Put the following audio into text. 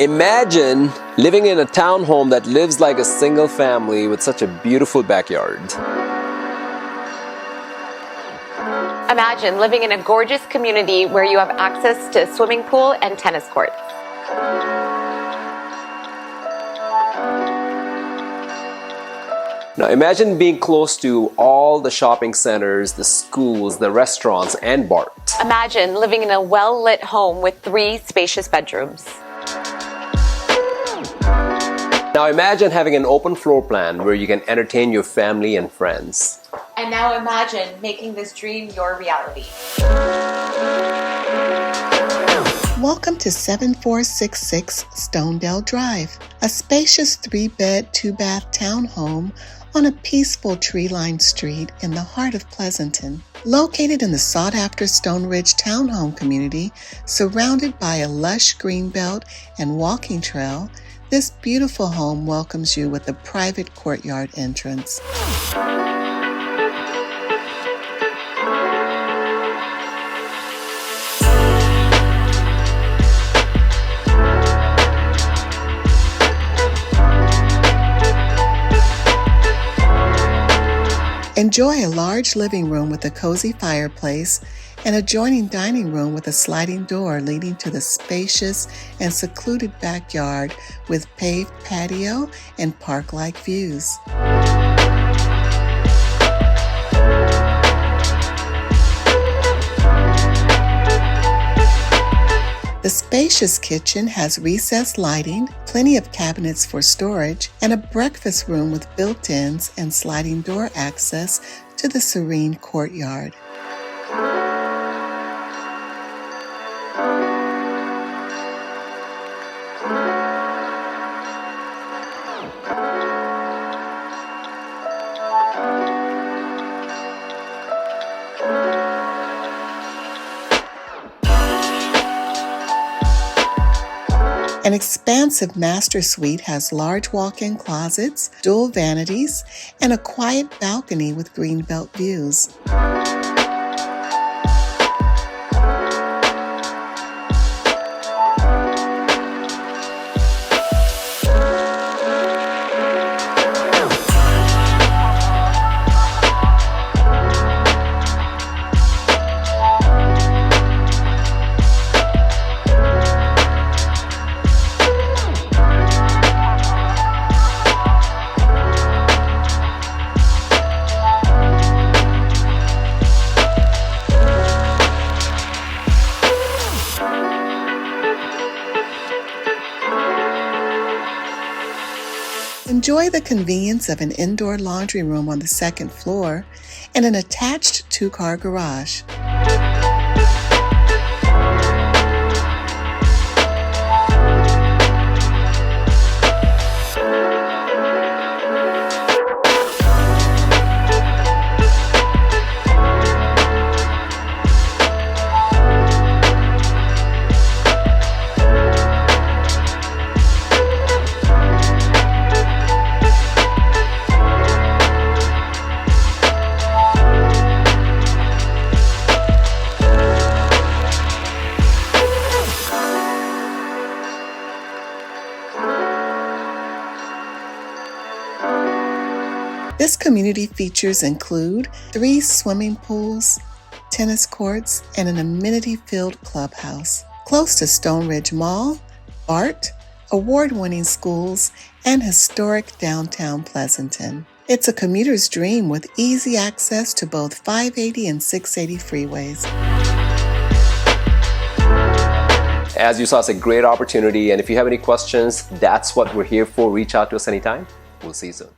Imagine living in a townhome that lives like a single family with such a beautiful backyard. Imagine living in a gorgeous community where you have access to a swimming pool and tennis courts. Now imagine being close to all the shopping centers, the schools, the restaurants, and BART. Imagine living in a well-lit home with 3 spacious bedrooms. Now imagine having an open floor plan where you can entertain your family and friends. And now imagine making this dream your reality. Welcome to 7466 Stonedale Drive, a spacious 3-bed, 2-bath townhome on a peaceful tree-lined street in the heart of Pleasanton. Located in the sought-after Stoneridge Townhome community, surrounded by a lush greenbelt and walking trail, this beautiful home welcomes you with a private courtyard entrance. Enjoy a large living room with a cozy fireplace and adjoining dining room with a sliding door leading to the spacious and secluded backyard with paved patio and park-like views. The spacious kitchen has recessed lighting, plenty of cabinets for storage, and a breakfast room with built-ins and sliding door access to the serene courtyard. An expansive master suite has large walk-in closets, dual vanities, and a quiet balcony with greenbelt views. Enjoy the convenience of an indoor laundry room on the second floor and an attached 2-car garage. This community features include 3 swimming pools, tennis courts, and an amenity-filled clubhouse. Close to Stoneridge Mall, BART, award-winning schools, and historic downtown Pleasanton. It's a commuter's dream with easy access to both 580 and 680 freeways. As you saw, it's a great opportunity, and if you have any questions, that's what we're here for. Reach out to us anytime. We'll see you soon.